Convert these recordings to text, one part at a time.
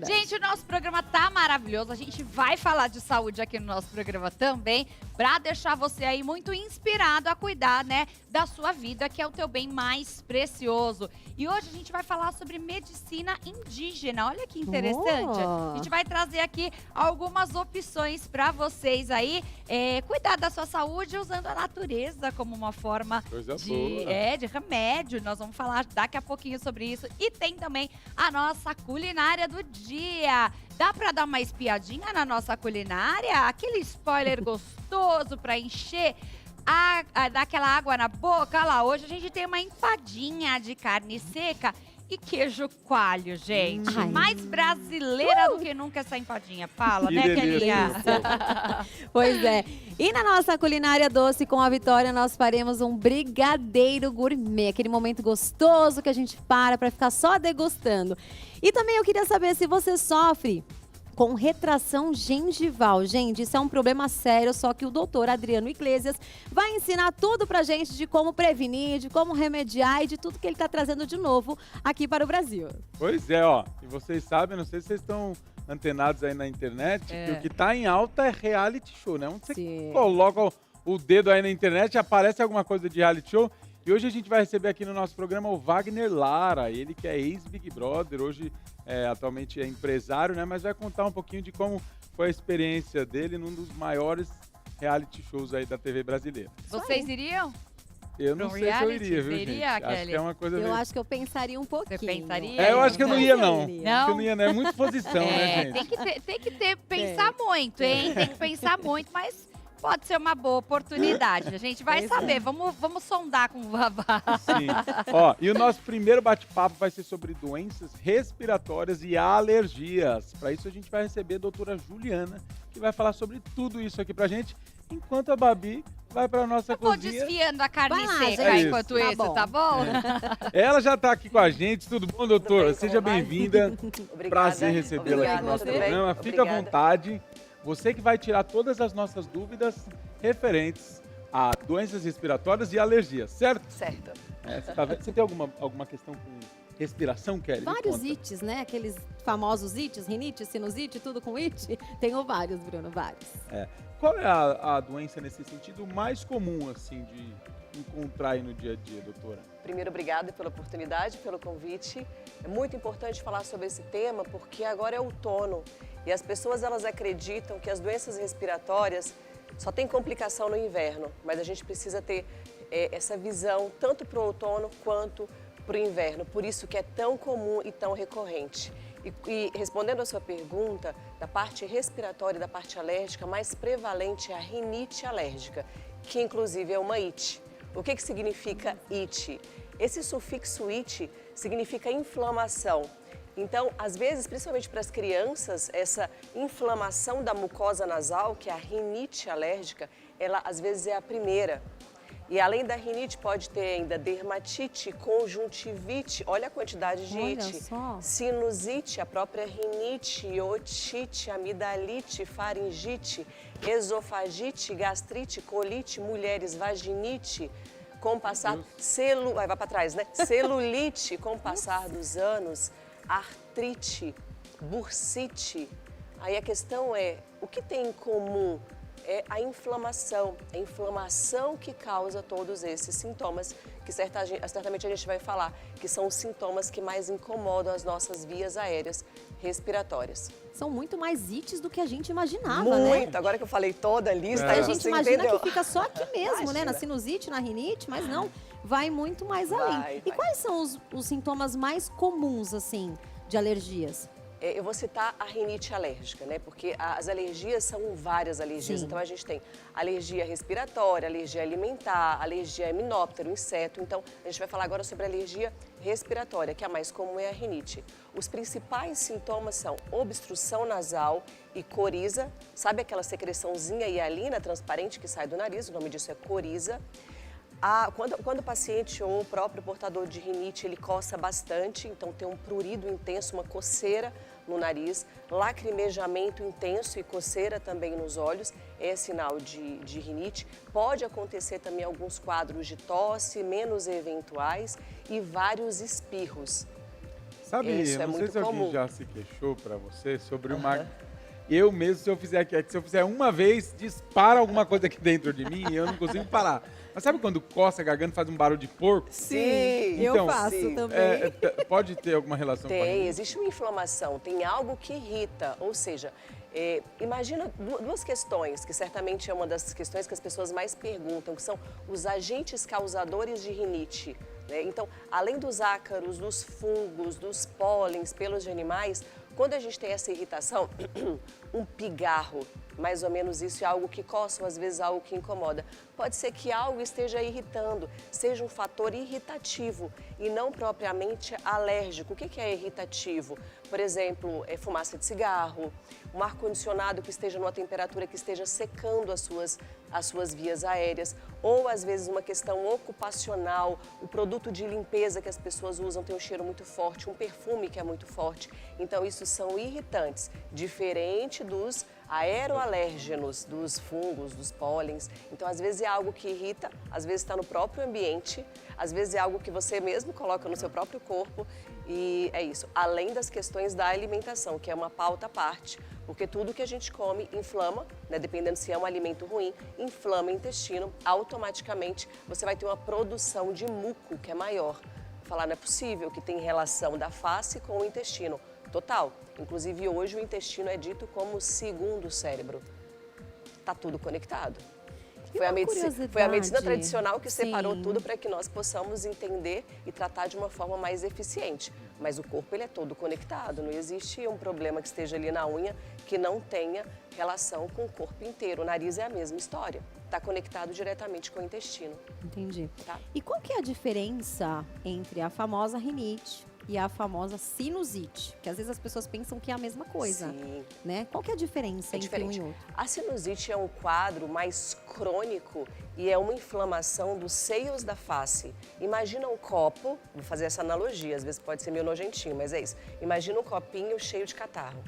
verdade. Gente, o nosso programa tá maravilhoso. A gente vai falar de saúde aqui no nosso programa também, pra deixar você aí muito inspirado a cuidar, né, da sua vida, que é o teu bem mais precioso. E hoje a gente vai falar sobre medicina indígena. Olha que interessante. A gente vai trazer aqui algumas opções pra vocês aí cuidar da sua saúde usando a natureza como uma forma de remédio. Nós vamos falar daqui a pouquinho sobre isso. E tem também a nossa culinária do dia. Dá pra dar uma espiadinha na nossa culinária? Aquele spoiler gostoso pra encher daquela água na boca? Olha lá, hoje a gente tem uma empadinha de carne seca e queijo coalho, gente. Mais brasileira do que nunca essa empadinha. Fala, Que né, delícia. Kelinha? Pois é. E na nossa culinária doce com a Vitória, nós faremos um brigadeiro gourmet. Aquele momento gostoso que a gente para ficar só degustando. E também eu queria saber se você sofre com retração gengival. Gente, isso é um problema sério, só que o doutor Adriano Iglesias vai ensinar tudo pra gente de como prevenir, de como remediar e de tudo que ele tá trazendo de novo aqui para o Brasil. Pois é, ó. E vocês sabem, não sei se vocês estão antenados aí na internet, que o que tá em alta é reality show, né? Onde você coloca o dedo aí na internet, aparece alguma coisa de reality show. E hoje a gente vai receber aqui no nosso programa o Wagner Lara, ele que é ex-Big Brother, hoje atualmente é empresário, né? Mas vai contar um pouquinho de como foi a experiência dele num dos maiores reality shows aí da TV brasileira. Vocês iriam? Eu não sei se eu iria, viu, gente? Iria, Acho que é uma coisa Eu acho que eu pensaria um pouquinho. Você pensaria? eu acho que eu não ia, não. Não? Acho que eu não ia, não. É muita posição, né, gente? Tem que pensar muito, hein? Tem que pensar muito, mas pode ser uma boa oportunidade. A gente vai saber. Vamos sondar com o Vavá. Sim. Ó, e o nosso primeiro bate-papo vai ser sobre doenças respiratórias e alergias. Para isso a gente vai receber a doutora Juliana, que vai falar sobre tudo isso aqui pra gente, enquanto a Babi vai pra nossa Vou cozinha. desfiando a carne seca gente. enquanto Tá isso, bom. tá bom? Ela já tá aqui com a gente. Tudo bom, doutora? bem, Seja como vai? bem-vinda. Obrigada. Prazer recebê-la aqui no nosso Tudo bem? programa. Fica à Obrigada. vontade. Você que vai tirar todas as nossas dúvidas referentes a doenças respiratórias e alergias, certo? Certo. Você tem alguma questão com respiração, Kelly? Me Vários conta. ites, né? Aqueles famosos ites, rinite, sinusite, tudo com it. Tenho vários, Bruno, vários. Qual é a doença nesse sentido mais comum, assim, de encontrar aí no dia a dia, doutora? Primeiro, obrigada pela oportunidade, pelo convite. É muito importante falar sobre esse tema porque agora é outono e as pessoas elas acreditam que as doenças respiratórias só tem complicação no inverno, mas a gente precisa ter essa visão tanto para o outono quanto para o inverno. Por isso que é tão comum e tão recorrente. E respondendo a sua pergunta, da parte respiratória e da parte alérgica, mais prevalente é a rinite alérgica, que inclusive é uma ite. O que significa ite? Esse sufixo ite significa inflamação. Então, às vezes, principalmente para as crianças, essa inflamação da mucosa nasal, que é a rinite alérgica, ela às vezes é a primeira. E além da rinite, pode ter ainda dermatite, conjuntivite, olha a quantidade de ite. Só. Sinusite, a própria rinite, otite, amidalite, faringite, esofagite, gastrite, colite, mulheres, vaginite, com o passar, vai para trás, né? Celulite, com o passar dos anos, artrite, bursite. Aí a questão é, o que tem em comum? É a inflamação que causa todos esses sintomas, que certamente a gente vai falar, que são os sintomas que mais incomodam as nossas vias aéreas respiratórias. São muito mais ites do que a gente imaginava, Muito, né? agora que eu falei toda a lista, A gente você imagina entendeu? que fica só aqui mesmo, né? Imagina. Na sinusite, na rinite, mas não, vai muito mais além. E vai. quais são os sintomas mais comuns, assim, de alergias? Eu vou citar a rinite alérgica, né? Porque as alergias são várias alergias. Sim. Então a gente tem alergia respiratória, alergia alimentar, alergia a himenóptero, inseto. Então a gente vai falar agora sobre a alergia respiratória, que a mais comum é a rinite. Os principais sintomas são obstrução nasal e coriza. Sabe aquela secreçãozinha hialina transparente que sai do nariz? O nome disso é coriza. Quando o paciente ou o próprio portador de rinite, ele coça bastante, então tem um prurido intenso, uma coceira no nariz, lacrimejamento intenso e coceira também nos olhos, é sinal de rinite. Pode acontecer também alguns quadros de tosse, menos eventuais, e vários espirros. Sabe, Isso eu é não sei muito se alguém comum. já se queixou pra você sobre uma... Eu mesmo, se eu fizer aqui, se eu fizer uma vez, dispara alguma coisa aqui dentro de mim e eu não consigo parar. Mas sabe quando coça a garganta e faz um barulho de porco? Sim, eu então, faço sim. também. Pode ter alguma relação com a Tem, rinite? existe uma inflamação, tem algo que irrita, ou seja, imagina duas questões, que certamente é uma das questões que as pessoas mais perguntam, que são os agentes causadores de rinite. Né? Então, além dos ácaros, dos fungos, dos pólens, pelos de animais, quando a gente tem essa irritação, um pigarro, mais ou menos isso, é algo que coça ou às vezes algo que incomoda. Pode ser que algo esteja irritando, seja um fator irritativo e não propriamente alérgico. O que é irritativo? Por exemplo, fumaça de cigarro, um ar-condicionado que esteja numa temperatura que esteja secando as suas vias aéreas, ou às vezes uma questão ocupacional, o produto de limpeza que as pessoas usam tem um cheiro muito forte, um perfume que é muito forte. Então, isso são irritantes, diferente dos aeroalérgenos, dos fungos, dos pólens. Então, às vezes é algo que irrita, às vezes está no próprio ambiente, às vezes é algo que você mesmo coloca no seu próprio corpo e é isso. Além das questões da alimentação, que é uma pauta à parte, porque tudo que a gente come inflama, né, dependendo se é um alimento ruim, inflama o intestino, automaticamente você vai ter uma produção de muco que é maior. Falar, não é possível que tem relação da face com o intestino. Total. Inclusive, hoje o intestino é dito como o segundo cérebro. Está tudo conectado. Foi a medicina tradicional que separou tudo para que nós possamos entender e tratar de uma forma mais eficiente. Mas o corpo ele é todo conectado, não existe um problema que esteja ali na unha que não tenha relação com o corpo inteiro. O nariz é a mesma história, está conectado diretamente com o intestino. Entendi. Tá? E qual que é a diferença entre a famosa rinite e a famosa sinusite? Porque às vezes as pessoas pensam que é a mesma coisa, Sim. né? Qual que é a diferença entre um e outro? A sinusite é um quadro mais crônico e é uma inflamação dos seios da face. Imagina um copo, vou fazer essa analogia, às vezes pode ser meio nojentinho, mas é isso. Imagina um copinho cheio de catarro.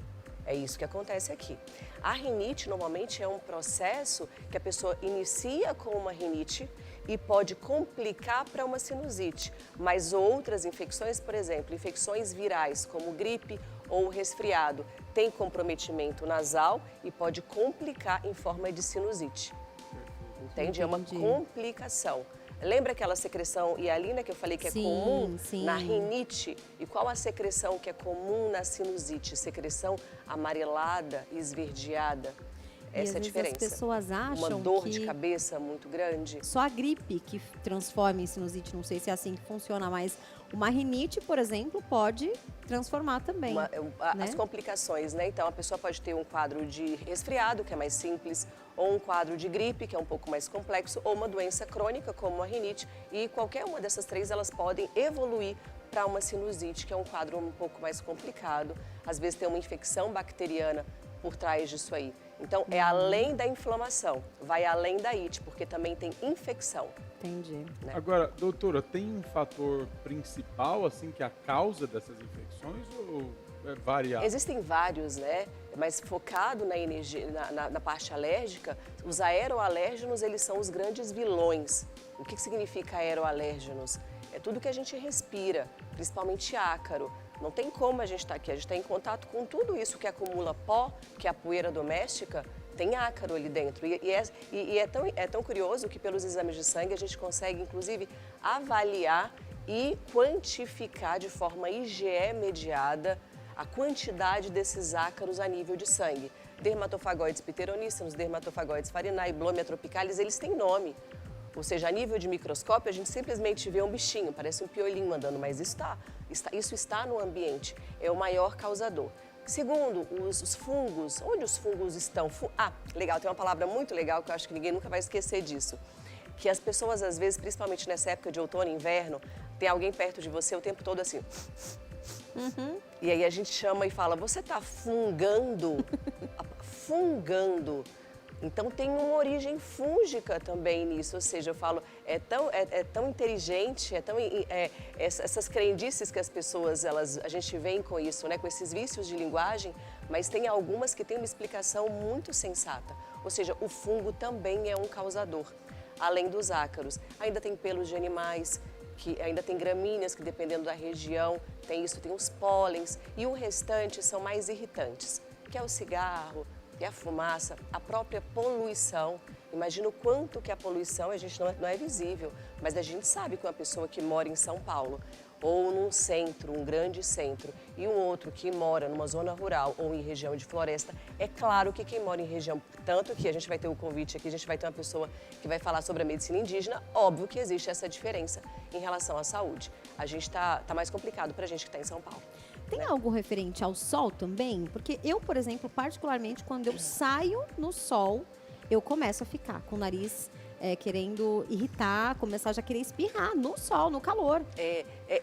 É isso que acontece aqui. A rinite, normalmente, é um processo que a pessoa inicia com uma rinite e pode complicar para uma sinusite. Mas outras infecções, por exemplo, infecções virais, como gripe ou resfriado, tem comprometimento nasal e pode complicar em forma de sinusite. Entende? É uma complicação. Lembra aquela secreção hialina que eu falei que é comum na rinite? E qual a secreção que é comum na sinusite? Secreção amarelada, esverdeada. Essa é a diferença. As pessoas acham uma dor que de cabeça muito grande. só a gripe que transforma em sinusite, não sei se é assim que funciona, mas uma rinite, por exemplo, pode transformar também. Né? As complicações, né? Então, a pessoa pode ter um quadro de resfriado, que é mais simples, ou um quadro de gripe, que é um pouco mais complexo, ou uma doença crônica, como a rinite. E qualquer uma dessas três, elas podem evoluir para uma sinusite, que é um quadro um pouco mais complicado. Às vezes tem uma infecção bacteriana por trás disso aí. Então, é além da inflamação, vai além da ite, porque também tem infecção. Entendi. Né? Agora, doutora, tem um fator principal, assim, que é a causa dessas infecções ou é variável? Existem vários, né? Mas focado na energia, na parte alérgica, os aeroalérgenos, eles são os grandes vilões. O que significa aeroalérgenos? É tudo que a gente respira, principalmente ácaro. Não tem como a gente estar aqui, a gente está em contato com tudo isso que acumula pó, que é a poeira doméstica, tem ácaro ali dentro. E é tão curioso que pelos exames de sangue a gente consegue, inclusive, avaliar e quantificar de forma IgE mediada a quantidade desses ácaros a nível de sangue. Dermatofagoides pteroníceos, dermatofagoides farinae, blomia tropicalis, eles têm nome. Ou seja, a nível de microscópio, a gente simplesmente vê um bichinho, parece um piolinho andando, mas isso está no ambiente, é o maior causador. Segundo, os fungos, onde os fungos estão? Legal, tem uma palavra muito legal que eu acho que ninguém nunca vai esquecer disso. Que as pessoas, às vezes, principalmente nessa época de outono e inverno, tem alguém perto de você o tempo todo assim. E aí a gente chama e fala, você está fungando? Fungando. Então tem uma origem fúngica também nisso, ou seja, eu falo, é tão inteligente, essas crendices que as pessoas, a gente vem com isso, né, com esses vícios de linguagem, mas tem algumas que têm uma explicação muito sensata. Ou seja, o fungo também é um causador, além dos ácaros. Ainda tem pelos de animais, que ainda tem gramíneas que, dependendo da região, tem isso, tem os pólens, e o restante são mais irritantes, que é o cigarro, que é a fumaça, a própria poluição. Imagina o quanto que a poluição, a gente não é visível, mas a gente sabe que uma pessoa que mora em São Paulo, ou num centro, um grande centro, e um outro que mora numa zona rural ou em região de floresta, é claro que quem mora em região, tanto que a gente vai ter o convite aqui, a gente vai ter uma pessoa que vai falar sobre a medicina indígena, óbvio que existe essa diferença em relação à saúde. A gente tá mais complicado pra gente que está em São Paulo. Tem algo referente ao sol também? Porque eu, por exemplo, particularmente, quando eu saio no sol, eu começo a ficar com o nariz querendo irritar, começar já a querer espirrar no sol, no calor.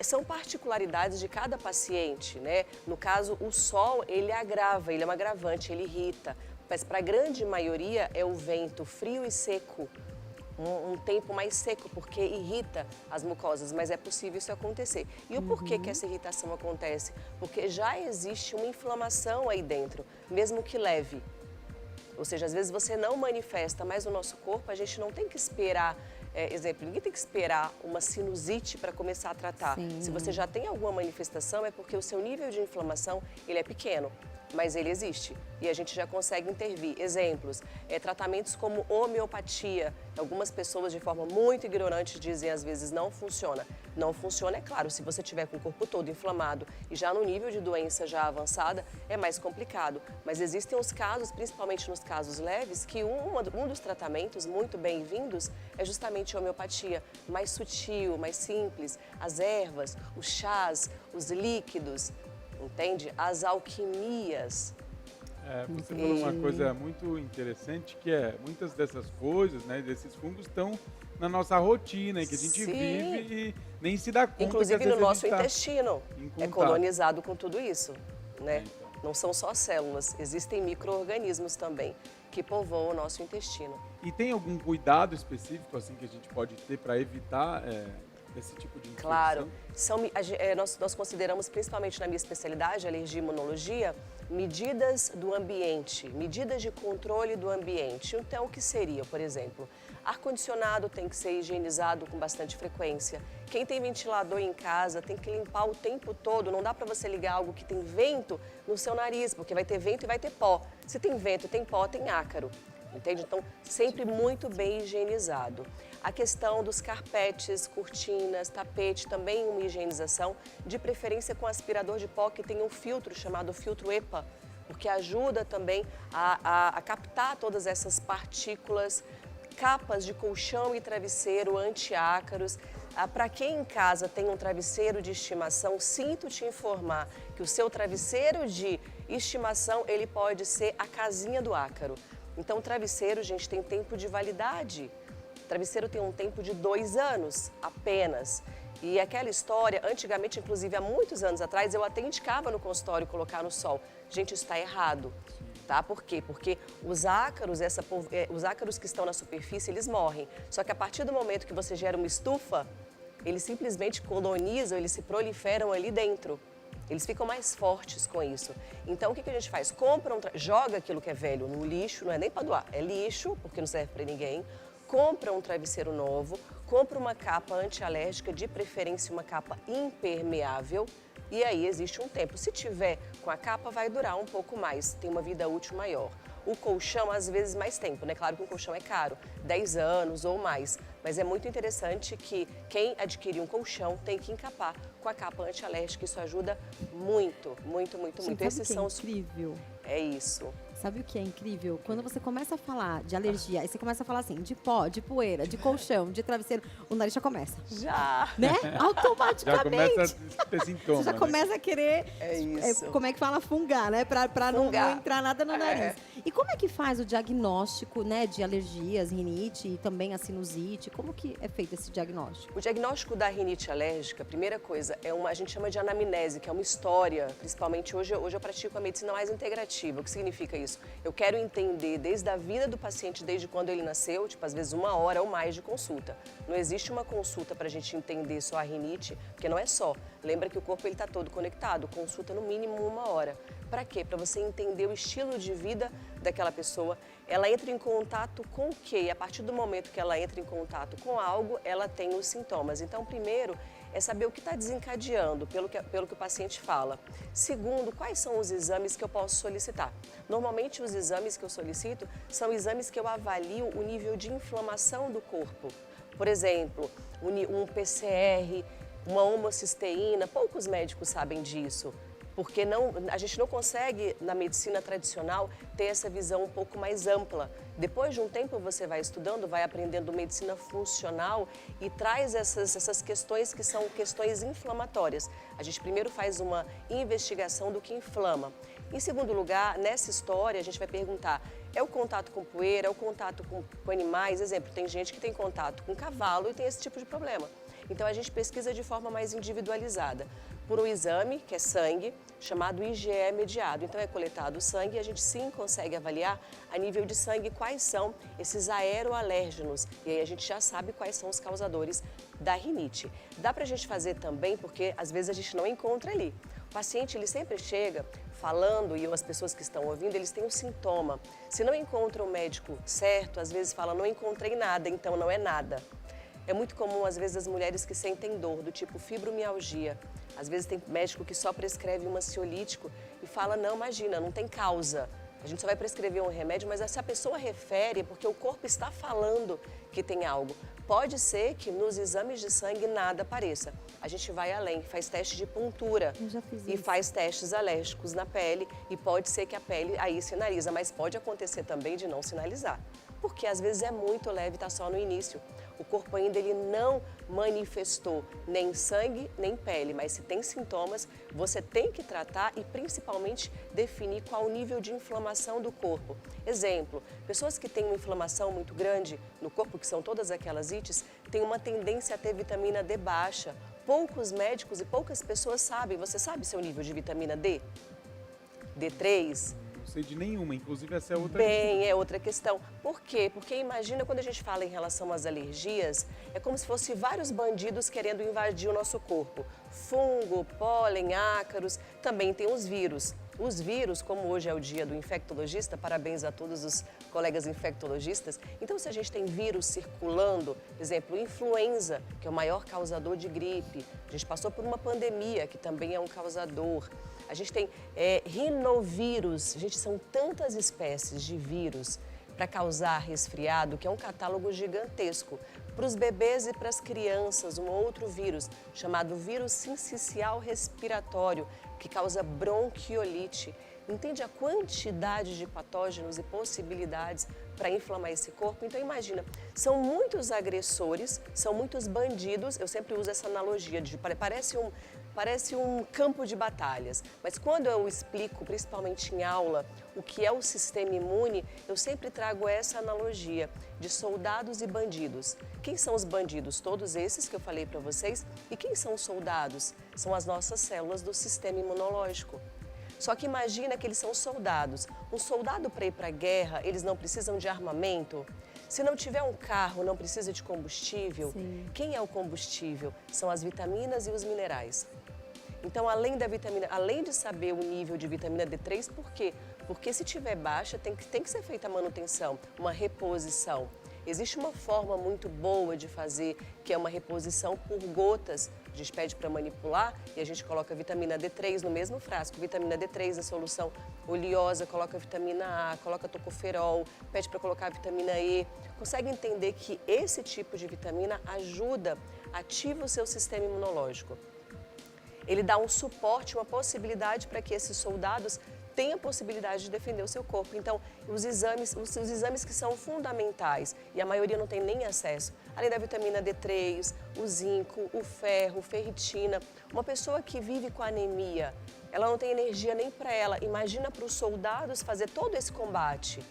São particularidades de cada paciente, né? No caso, o sol, ele agrava, ele é um agravante, ele irrita. Mas para a grande maioria é o vento frio e seco. Um tempo mais seco, porque irrita as mucosas, mas é possível isso acontecer. E o porquê que essa irritação acontece? Porque já existe uma inflamação aí dentro, mesmo que leve. Ou seja, às vezes você não manifesta, mas o nosso corpo, a gente não tem que esperar, exemplo, ninguém tem que esperar uma sinusite para começar a tratar. Sim. Se você já tem alguma manifestação, é porque o seu nível de inflamação, ele é pequeno. Mas ele existe e a gente já consegue intervir. Exemplos, tratamentos como homeopatia. Algumas pessoas, de forma muito ignorante, dizem às vezes não funciona. Não funciona, é claro, se você tiver com o corpo todo inflamado e já no nível de doença já avançada, é mais complicado. Mas existem os casos, principalmente nos casos leves, que um dos tratamentos muito bem-vindos é justamente a homeopatia. Mais sutil, mais simples, as ervas, os chás, os líquidos. Entende? As alquimias. Você falou uma coisa muito interessante, que muitas dessas coisas, né, desses fungos estão na nossa rotina, que a gente vive e nem se dá conta. Inclusive que, às vezes, no nosso intestino é contato. colonizado com tudo isso, né? Então. Não são só células, existem micro-organismos também que povoam o nosso intestino. E tem algum cuidado específico assim que a gente pode ter para evitar esse tipo de infecção? Claro, nós consideramos, principalmente na minha especialidade, alergia e imunologia, medidas do ambiente, medidas de controle do ambiente. Então, o que seria, por exemplo, ar-condicionado tem que ser higienizado com bastante frequência. Quem tem ventilador em casa tem que limpar o tempo todo. Não dá para você ligar algo que tem vento no seu nariz, porque vai ter vento e vai ter pó. Se tem vento, tem pó, tem ácaro. Entende? Então, sempre muito bem higienizado. A questão dos carpetes, cortinas, tapete, também uma higienização, de preferência com aspirador de pó que tem um filtro chamado filtro EPA, porque ajuda também a captar todas essas partículas. Capas de colchão e travesseiro anti-ácaros. Para quem em casa tem um travesseiro de estimação, sinto te informar que o seu travesseiro de estimação, ele pode ser a casinha do ácaro. Então, o travesseiro, gente, tem tempo de validade. O travesseiro tem um tempo de 2 anos apenas. E aquela história, antigamente, inclusive há muitos anos atrás, eu até indicava no consultório colocar no sol. Gente, isso está errado. Tá? Por quê? Porque os ácaros, os ácaros que estão na superfície, eles morrem. Só que a partir do momento que você gera uma estufa, eles simplesmente colonizam, eles se proliferam ali dentro. Eles ficam mais fortes com isso. Então, o que a gente faz? Joga aquilo que é velho no lixo, não é nem para doar, é lixo, porque não serve para ninguém. Compra um travesseiro novo, compra uma capa antialérgica, de preferência uma capa impermeável, e aí existe um tempo. Se tiver com a capa, vai durar um pouco mais, tem uma vida útil maior. O colchão, às vezes, mais tempo, né? Claro que um colchão é caro, 10 anos ou mais. Mas é muito interessante que quem adquirir um colchão tem que encapar com a capa antialérgica. Isso ajuda muito, muito, muito, muito. Esses são incrível. É isso. Sabe o que é incrível? Quando você começa a falar de alergia, aí você começa a falar assim, de pó, de poeira, de colchão, de travesseiro, o nariz já começa. Já! Né? Automaticamente. Já começa a ter sintomas. Você já começa a querer, como é que fala, fungar, né? Pra não entrar nada no nariz. E como é que faz o diagnóstico, né, de alergias, rinite e também a sinusite? Como que é feito esse diagnóstico? O diagnóstico da rinite alérgica, a primeira coisa, a gente chama de anamnese, que é uma história, principalmente hoje eu pratico a medicina mais integrativa. O que significa isso? isso. Eu quero entender desde a vida do paciente, desde quando ele nasceu, tipo, às vezes 1 hora ou mais de consulta. Não existe uma consulta para a gente entender só a rinite, porque não é só. Lembra que o corpo está todo conectado, consulta no mínimo 1 hora. Para quê? Para você entender o estilo de vida daquela pessoa. Ela entra em contato com o quê? E a partir do momento que ela entra em contato com algo, ela tem os sintomas. Então, primeiro, é saber o que está desencadeando, pelo que o paciente fala. Segundo, quais são os exames que eu posso solicitar? Normalmente, os exames que eu solicito são exames que eu avalio o nível de inflamação do corpo. Por exemplo, um PCR, uma homocisteína, poucos médicos sabem disso. Porque a gente não consegue, na medicina tradicional, ter essa visão um pouco mais ampla. Depois de um tempo você vai estudando, vai aprendendo medicina funcional e traz essas questões que são questões inflamatórias. A gente primeiro faz uma investigação do que inflama. Em segundo lugar, nessa história, a gente vai perguntar, é o contato com poeira, é o contato com animais? Exemplo, tem gente que tem contato com cavalo e tem esse tipo de problema. Então, a gente pesquisa de forma mais individualizada por um exame, que é sangue, chamado IgE mediado. Então, é coletado o sangue e a gente sim consegue avaliar a nível de sangue quais são esses aeroalérgenos. E aí a gente já sabe quais são os causadores da rinite. Dá pra gente fazer também, porque às vezes a gente não encontra ali. O paciente, ele sempre chega falando, e as pessoas que estão ouvindo, eles têm um sintoma. Se não encontram o médico certo, às vezes fala, não encontrei nada, então não é nada. É muito comum, às vezes, as mulheres que sentem dor, do tipo fibromialgia. Às vezes tem médico que só prescreve um ansiolítico e fala, não, imagina, não tem causa. A gente só vai prescrever um remédio, mas se a pessoa refere, é porque o corpo está falando que tem algo. Pode ser que nos exames de sangue nada apareça. A gente vai além, faz teste de puntura e faz testes alérgicos na pele e pode ser que a pele aí sinaliza, mas pode acontecer também de não sinalizar. Porque às vezes é muito leve, está só no início. O corpo ainda ele não manifestou nem sangue, nem pele, mas se tem sintomas, você tem que tratar e principalmente definir qual o nível de inflamação do corpo. Exemplo, pessoas que têm uma inflamação muito grande no corpo, que são todas aquelas ites, têm uma tendência a ter vitamina D baixa. Poucos médicos e poucas pessoas sabem. Você sabe seu nível de vitamina D? D3? Não sei de nenhuma, inclusive essa é outra questão. É outra questão. Por quê? Porque imagina quando a gente fala em relação às alergias, é como se fossem vários bandidos querendo invadir o nosso corpo. Fungo, pólen, ácaros, também tem os vírus. Os vírus, como hoje é o dia do infectologista, parabéns a todos os colegas infectologistas. Então, se a gente tem vírus circulando, por exemplo, influenza, que é o maior causador de gripe, a gente passou por uma pandemia, que também é um causador. A gente tem rinovírus, gente, são tantas espécies de vírus para causar resfriado, que é um catálogo gigantesco. Para os bebês e para as crianças, um outro vírus, chamado vírus sincicial respiratório, que causa bronquiolite. Entende a quantidade de patógenos e possibilidades para inflamar esse corpo? Então imagina, são muitos agressores, são muitos bandidos, eu sempre uso essa analogia, parece um campo de batalhas, mas quando eu explico, principalmente em aula, o que é o sistema imune, eu sempre trago essa analogia de soldados e bandidos. Quem são os bandidos? Todos esses que eu falei para vocês. E quem são os soldados? São as nossas células do sistema imunológico. Só que imagina que eles são soldados. Um soldado para ir para a guerra, eles não precisam de armamento? Se não tiver um carro, não precisa de combustível? Sim. Quem é o combustível? São as vitaminas e os minerais. Então, além de saber o nível de vitamina D3, por quê? Porque se tiver baixa, tem que ser feita a manutenção, uma reposição. Existe uma forma muito boa de fazer, que é uma reposição por gotas. A gente pede para manipular e a gente coloca vitamina D3 no mesmo frasco. Vitamina D3 na solução oleosa, coloca vitamina A, coloca tocoferol, pede para colocar vitamina E. Consegue entender que esse tipo de vitamina ativa o seu sistema imunológico. Ele dá um suporte, uma possibilidade para que esses soldados tenham a possibilidade de defender o seu corpo. Então, os exames que são fundamentais, e a maioria não tem nem acesso, além da vitamina D3, o zinco, o ferro, ferritina. Uma pessoa que vive com anemia, ela não tem energia nem para ela. Imagina para os soldados fazer todo esse combate.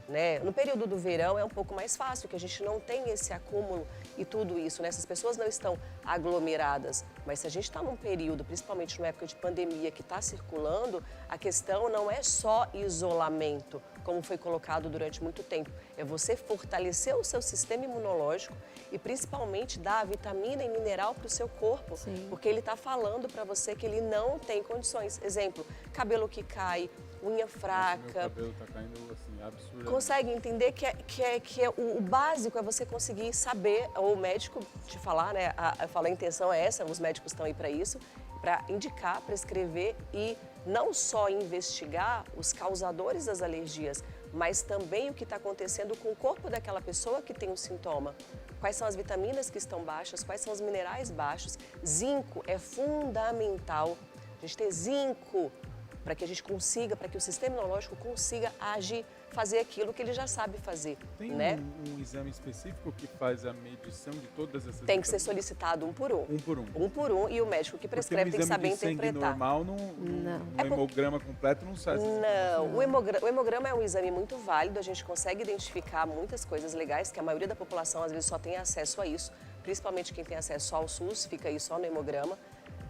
né? No período do verão é um pouco mais fácil, que a gente não tem esse acúmulo e tudo isso, né? Essas pessoas não estão aglomeradas, mas se a gente está num período, principalmente numa época de pandemia que está circulando, a questão não é só isolamento, como foi colocado durante muito tempo, é você fortalecer o seu sistema imunológico e principalmente dar vitamina e mineral para o seu corpo, porque ele está falando para você que ele não tem condições. Exemplo, cabelo que cai, unha fraca. Meu cabelo tá caindo assim, absurdamente. Consegue entender que o básico é você conseguir saber, ou o médico te falar, né? A intenção é essa, os médicos estão aí para isso, para indicar, prescrever e não só investigar os causadores das alergias, mas também o que está acontecendo com o corpo daquela pessoa que tem um sintoma. Quais são as vitaminas que estão baixas, quais são os minerais baixos. Zinco é fundamental. A gente ter zinco para que a gente consiga, para que o sistema imunológico consiga agir, fazer aquilo que ele já sabe fazer. Tem né? um exame específico que faz a medição de todas essas Tem que ser vitaminas? solicitado um por um. Um por um. Um por um, e o médico que prescreve tem que saber interpretar. Normal, no hemograma completo não sai. Não, o hemograma é um exame muito válido, a gente consegue identificar muitas coisas legais, que a maioria da população às vezes só tem acesso a isso, principalmente quem tem acesso só ao SUS, fica aí só no hemograma.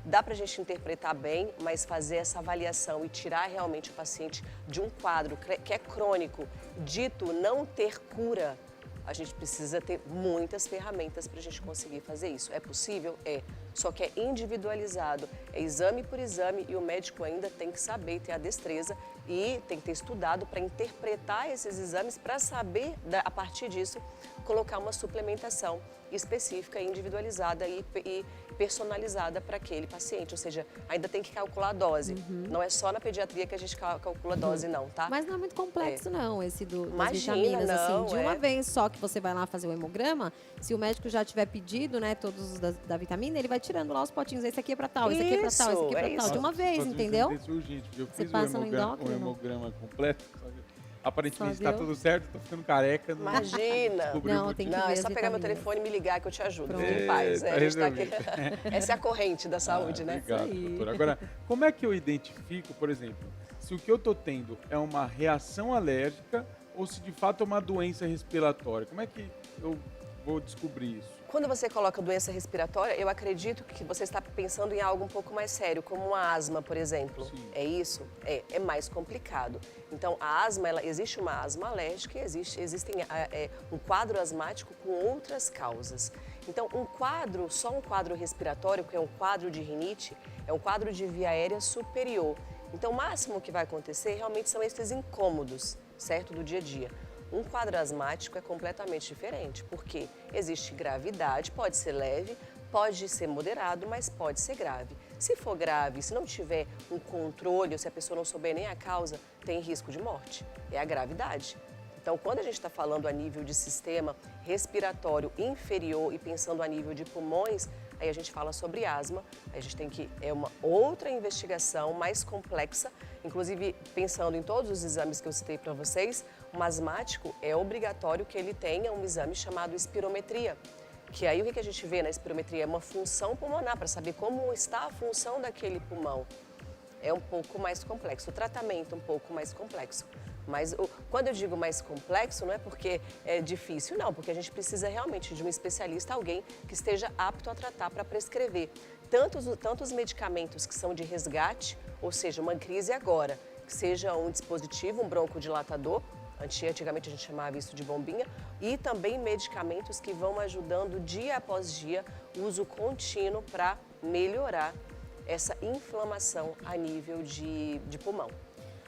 Dá para a gente interpretar bem, mas fazer essa avaliação e tirar realmente o paciente de um quadro que é crônico, dito não ter cura, a gente precisa ter muitas ferramentas para a gente conseguir fazer isso. É possível? É. Só que é individualizado, é exame por exame e o médico ainda tem que saber, ter a destreza e tem que ter estudado para interpretar esses exames para saber, a partir disso, colocar uma suplementação específica, individualizada e personalizada para aquele paciente. Ou seja, ainda tem que calcular a dose. Não é só na pediatria que a gente calcula a dose, não, tá? Mas não é muito complexo, não, esse das Imagina, vitaminas, não, assim. De uma vez só que você vai lá fazer o hemograma, se o médico já tiver pedido, né, todos os da vitamina, ele vai tirando lá os potinhos. Esse aqui é pra tal, esse aqui é pra tal, esse aqui é pra tal. De uma vez, entendeu? Urgente, eu Você fiz passa no o endócrino. hemograma completo, só que aparentemente Só está viu? tudo certo, tô ficando careca. Imagina. descobri o Não, motivo. tem que Não, é ver só as pegar meu vitaminas. telefone e me ligar que eu te ajudo. Pronto. Fique em paz. Tá A gente tá aqui. resolvido. Essa é a corrente da saúde, né? Obrigado, Isso aí. doutora. Agora, como é que eu identifico, por exemplo, se o que eu tô tendo é uma reação alérgica ou se de fato é uma doença respiratória? Como é que eu vou descobrir isso? Quando você coloca doença respiratória, eu acredito que você está pensando em algo um pouco mais sério, como uma asma, por exemplo. Sim. É isso? É mais complicado. Então, a asma, existe uma asma alérgica e existem um quadro asmático com outras causas. Então, só um quadro respiratório, que é um quadro de rinite, é um quadro de via aérea superior. Então, o máximo que vai acontecer realmente são esses incômodos, certo, do dia a dia. Um quadro asmático é completamente diferente, porque existe gravidade, pode ser leve, pode ser moderado, mas pode ser grave. Se for grave, se não tiver um controle, ou se a pessoa não souber nem a causa, tem risco de morte. É a gravidade. Então, quando a gente está falando a nível de sistema respiratório inferior e pensando a nível de pulmões, aí a gente fala sobre asma, aí a gente tem que, é uma outra investigação mais complexa, inclusive pensando em todos os exames que eu citei para vocês, um asmático é obrigatório que ele tenha um exame chamado espirometria, que aí o que a gente vê na espirometria é uma função pulmonar, para saber como está a função daquele pulmão. É um pouco mais complexo, o tratamento é um pouco mais complexo. Mas quando eu digo mais complexo, não é porque é difícil, não, porque a gente precisa realmente de um especialista, alguém que esteja apto a tratar para prescrever tantos medicamentos que são de resgate, ou seja, uma crise agora, que seja um dispositivo, um broncodilatador, antigamente a gente chamava isso de bombinha, e também medicamentos que vão ajudando dia após dia, uso contínuo para melhorar essa inflamação a nível de pulmão.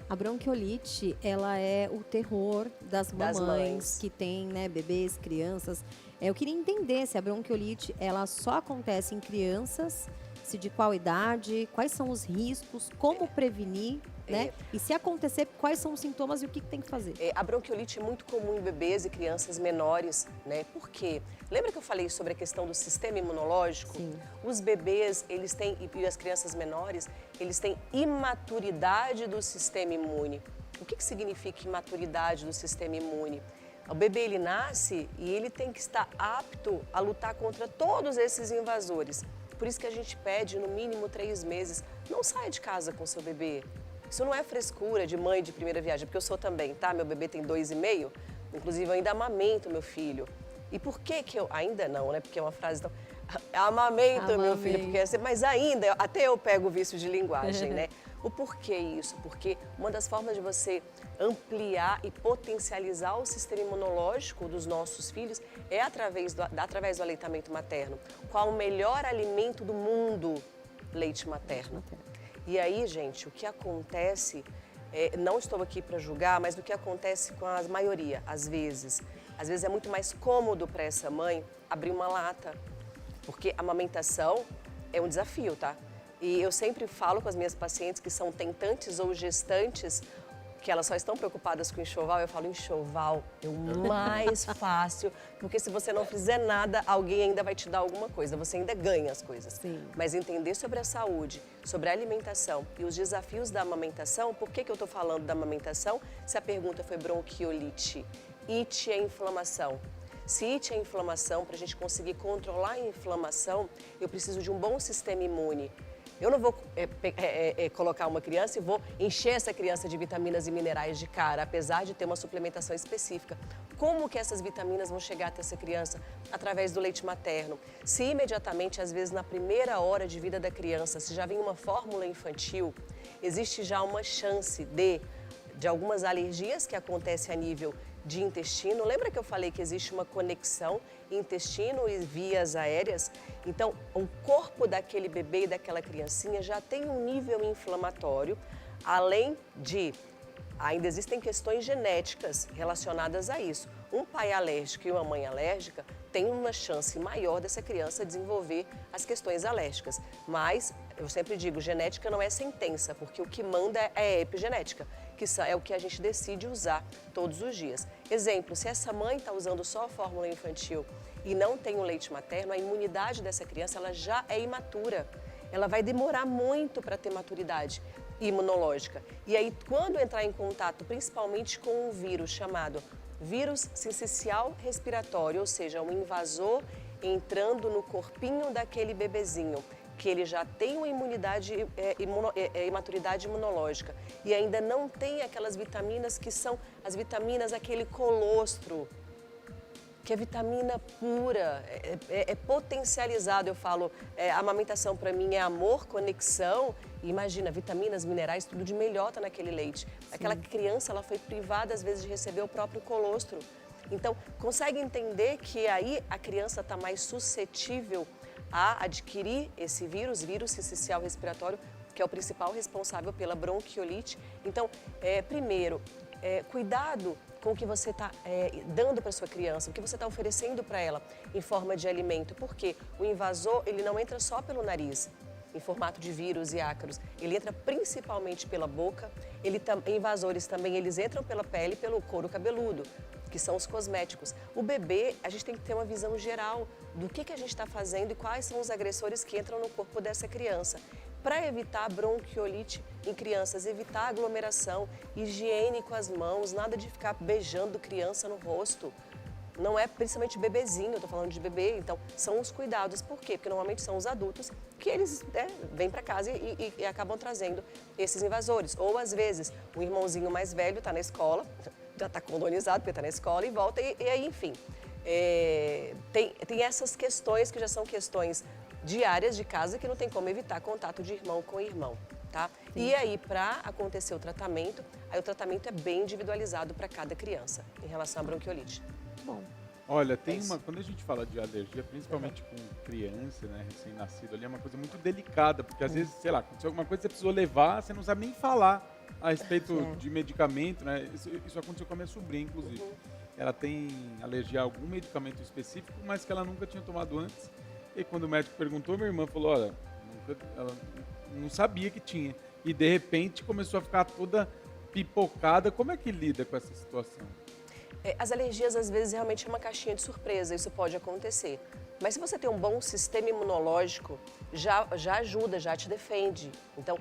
A bronquiolite, ela é o terror das Das mamães mães. que têm, né, bebês, crianças. Eu queria entender se a bronquiolite, ela só acontece em crianças, se de qual idade, quais são os riscos, como prevenir, né? E se acontecer, quais são os sintomas e o que tem que fazer? A bronquiolite é muito comum em bebês e crianças menores, né? Por quê? Lembra que eu falei sobre a questão do sistema imunológico? Sim. Os bebês, eles têm, e as crianças menores, eles têm imaturidade do sistema imune. O que significa imaturidade do sistema imune? O bebê, ele nasce e ele tem que estar apto a lutar contra todos esses invasores. Por isso que a gente pede, no mínimo 3 meses, não saia de casa com seu bebê. Isso não é frescura de mãe de primeira viagem, porque eu sou também, tá? Meu bebê tem 2,5, inclusive eu ainda amamento meu filho. E por que que eu... Ainda não, né? Porque é uma frase tão... Amamento meu filho, porque mas ainda, até eu pego o vício de linguagem, né? O porquê isso? Porque uma das formas de você ampliar e potencializar o sistema imunológico dos nossos filhos é através do aleitamento materno. Qual o melhor alimento do mundo? Leite materno. E aí, gente, o que acontece, não estou aqui para julgar, mas o que acontece com a maioria, às vezes é muito mais cômodo para essa mãe abrir uma lata, porque a amamentação é um desafio, tá? E eu sempre falo com as minhas pacientes que são tentantes ou gestantes, que elas só estão preocupadas com enxoval, eu falo, enxoval é o mais fácil, porque se você não fizer nada, alguém ainda vai te dar alguma coisa, você ainda ganha as coisas. Sim. Mas entender sobre a saúde, sobre a alimentação e os desafios da amamentação, por que eu estou falando da amamentação? Se a pergunta foi bronquiolite, it é inflamação. Se it é inflamação, para a gente conseguir controlar a inflamação, eu preciso de um bom sistema imune. Eu não vou colocar uma criança e vou encher essa criança de vitaminas e minerais de cara, apesar de ter uma suplementação específica. Como que essas vitaminas vão chegar até essa criança? Através do leite materno. Se imediatamente, às vezes na primeira hora de vida da criança, se já vem uma fórmula infantil, existe já uma chance de algumas alergias que acontecem a nível de intestino. Lembra que eu falei que existe uma conexão intestino e vias aéreas? Então, o corpo daquele bebê e daquela criancinha já tem um nível inflamatório, além de... Ainda existem questões genéticas relacionadas a isso. Um pai alérgico e uma mãe alérgica tem uma chance maior dessa criança desenvolver as questões alérgicas. Mas, eu sempre digo, genética não é sentença, porque o que manda é a epigenética, que é o que a gente decide usar todos os dias. Exemplo, se essa mãe está usando só a fórmula infantil e não tem o leite materno, a imunidade dessa criança ela já é imatura. Ela vai demorar muito para ter maturidade imunológica. E aí, quando entrar em contato, principalmente com um vírus chamado vírus sincicial respiratório, ou seja, um invasor entrando no corpinho daquele bebezinho, que ele já tem uma imunidade, imaturidade imunológica e ainda não tem aquelas vitaminas que são as vitaminas, aquele colostro, que é vitamina pura, é potencializado. Eu falo, a amamentação para mim é amor, conexão. E imagina, vitaminas, minerais, tudo de melhor tá naquele leite. Sim. Aquela criança, ela foi privada às vezes de receber o próprio colostro. Então, consegue entender que aí a criança está mais suscetível a adquirir esse vírus sincicial respiratório, que é o principal responsável pela bronquiolite. Então, primeiro, cuidado com o que você está dando para sua criança, o que você está oferecendo para ela em forma de alimento, porque o invasor, ele não entra só pelo nariz, em formato de vírus e ácaros, ele entra principalmente pela boca, invasores também, eles entram pela pele e pelo couro cabeludo, que são os cosméticos. O bebê, a gente tem que ter uma visão geral do que a gente está fazendo e quais são os agressores que entram no corpo dessa criança. Para evitar bronquiolite em crianças, evitar aglomeração, higiene com as mãos, nada de ficar beijando criança no rosto. Não é principalmente bebezinho, eu tô falando de bebê, então são os cuidados. Por quê? Porque normalmente são os adultos que eles vêm para casa e acabam trazendo esses invasores. Ou às vezes o irmãozinho mais velho está na escola, já está colonizado porque está na escola e volta e aí, enfim. Tem essas questões que já são questões diárias de casa que não tem como evitar contato de irmão com irmão, tá? Sim. E aí, para acontecer o tratamento é bem individualizado para cada criança em relação à bronquiolite. Bom. Olha, quando a gente fala de alergia, principalmente com criança, né, recém-nascido ali, é uma coisa muito delicada, porque às vezes, sei lá, aconteceu alguma coisa que você precisou levar, você não sabe nem falar a respeito de medicamento, né? Isso aconteceu com a minha sobrinha, inclusive. Ela tem alergia a algum medicamento específico, mas que ela nunca tinha tomado antes. E quando o médico perguntou, minha irmã falou, olha, ela não sabia que tinha. E de repente começou a ficar toda pipocada. Como é que lida com essa situação? As alergias, às vezes, realmente é uma caixinha de surpresa, isso pode acontecer. Mas se você tem um bom sistema imunológico, já ajuda, já te defende. Então,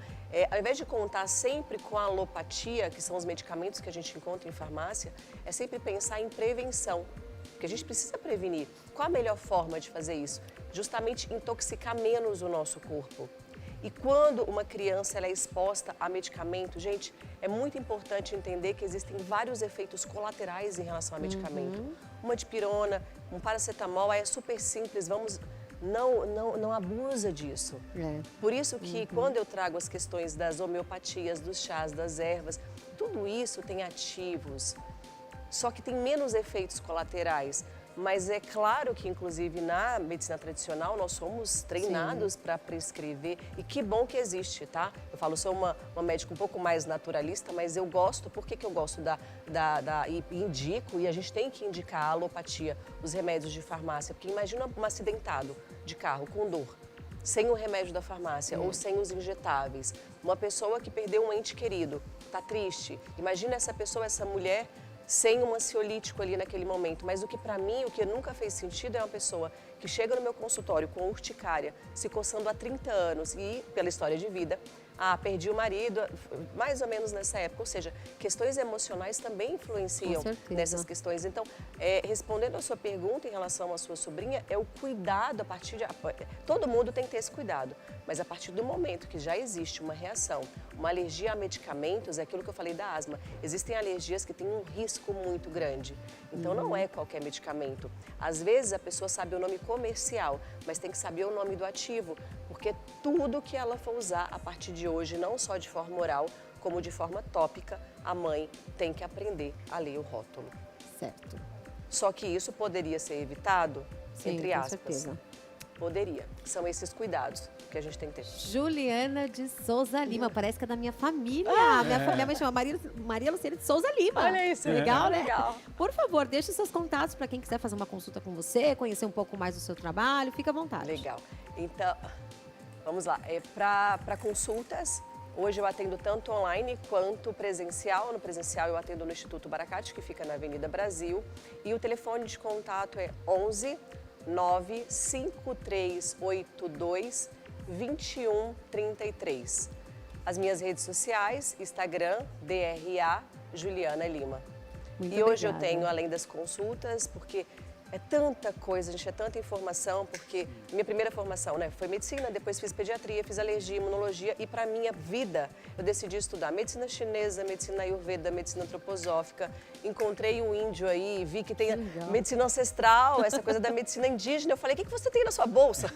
ao invés de contar sempre com a alopatia, que são os medicamentos que a gente encontra em farmácia, é sempre pensar em prevenção. Porque a gente precisa prevenir. Qual a melhor forma de fazer isso? Justamente intoxicar menos o nosso corpo. E quando uma criança ela é exposta a medicamento, gente, é muito importante entender que existem vários efeitos colaterais em relação a medicamento. Uma dipirona, um paracetamol, aí é super simples, não abusa disso. Por isso que quando eu trago as questões das homeopatias, dos chás, das ervas, tudo isso tem ativos, só que tem menos efeitos colaterais. Mas é claro que, inclusive, na medicina tradicional, nós somos treinados para prescrever. E que bom que existe, tá? Eu falo, sou uma médica um pouco mais naturalista, mas eu gosto. Por que eu gosto e indico? E a gente tem que indicar a alopatia, os remédios de farmácia. Porque imagina um acidentado de carro com dor, sem o remédio da farmácia ou sem os injetáveis. Uma pessoa que perdeu um ente querido, tá triste. Imagina essa pessoa, essa mulher, sem um ansiolítico ali naquele momento. Mas o que para mim, o que nunca fez sentido é uma pessoa que chega no meu consultório com urticária, se coçando há 30 anos e, pela história de vida, perdi o marido, mais ou menos nessa época. Ou seja, questões emocionais também influenciam nessas questões. Então, respondendo a sua pergunta em relação à sua sobrinha, é o cuidado a partir de... Todo mundo tem que ter esse cuidado, mas a partir do momento que já existe uma reação, uma alergia a medicamentos, é aquilo que eu falei da asma. Existem alergias que têm um risco muito grande. Então, não é qualquer medicamento. Às vezes, a pessoa sabe o nome comercial, mas tem que saber o nome do ativo, porque tudo que ela for usar a partir de hoje, não só de forma oral, como de forma tópica, a mãe tem que aprender a ler o rótulo. Certo. Só que isso poderia ser evitado, entre aspas. Com certeza. Poderia. São esses cuidados que a gente tem que ter. Juliana de Souza Lima, parece que é da minha família. Minha mãe chama Maria Luciana de Souza Lima. Olha isso. Legal, né? Legal. Por favor, deixe seus contatos para quem quiser fazer uma consulta com você, conhecer um pouco mais do seu trabalho. Fica à vontade. Legal. Então, vamos lá. Para consultas, hoje eu atendo tanto online quanto presencial. No presencial eu atendo no Instituto Baracate, que fica na Avenida Brasil. E o telefone de contato é 11 95382 2133. As minhas redes sociais, Instagram, DRA Juliana Lima. Muito e hoje obrigada. eu tenho, além das consultas, porque é tanta coisa, gente, é tanta informação, porque minha primeira formação, né, foi medicina, depois fiz pediatria, fiz alergia, imunologia e para minha vida eu decidi estudar medicina chinesa, medicina ayurveda, medicina antroposófica. Encontrei um índio aí, vi que tem a medicina ancestral, essa coisa da medicina indígena. Eu falei, o que você tem na sua bolsa?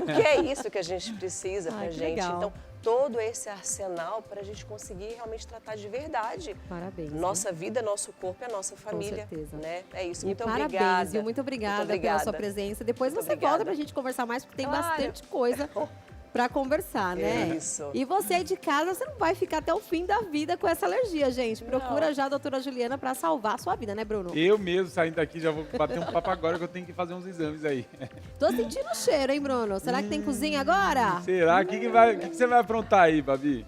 Porque é isso que a gente precisa pra gente. Legal. Então, todo esse arsenal para a gente conseguir realmente tratar de verdade. Parabéns. Nossa vida, nosso corpo e a nossa família. Com certeza. Né? É isso. E Muito parabéns, obrigada. viu? Muito obrigada pela obrigada. sua presença. Depois Muito você obrigada. volta pra gente conversar mais, porque tem Claro. bastante coisa pra conversar, né? Isso. E você aí de casa, você não vai ficar até o fim da vida com essa alergia, gente. Procura já a doutora Juliana pra salvar a sua vida, né, Bruno? Eu mesmo saindo daqui, já vou bater um papo agora que eu tenho que fazer uns exames aí. Tô sentindo o cheiro, hein, Bruno? Será que tem cozinha agora? Será? O que você vai aprontar aí, Babi?